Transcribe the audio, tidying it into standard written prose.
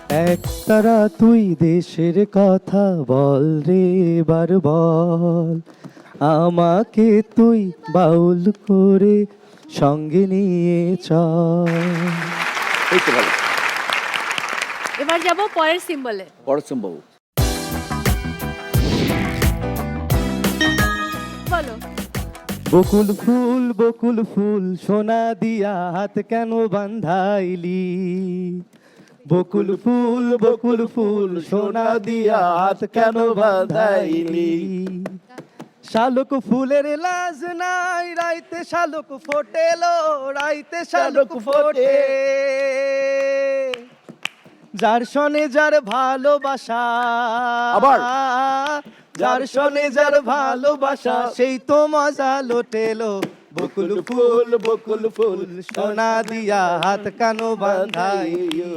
একতারা তুই দেশের কথা বল রে এবার বল, আমাকে তুই বাউল করে সঙ্গে নিয়ে চল। এই তো ভালো। এবার যাব পরের সিম্বলে। পরশম বাবু, বলো। বকুল ফুল সোনা দিয়া হাত কেন বান্ধাইলি, বকুল ফুল সোনা দিয়া হাত কেন বান্ধাইলি। শালুক ফুলের লাজ নাই, রাইতে শালুক ফোটেলো, রাইতে শালুক ফোটে। যার সনে যার ভালোবাসা, আবার? যার সনে যার ভালোবাসা, সেই তো মজা লোটেলো। বকুল ফুল সোনা দিয়া হাত কেন বান্ধাইলি।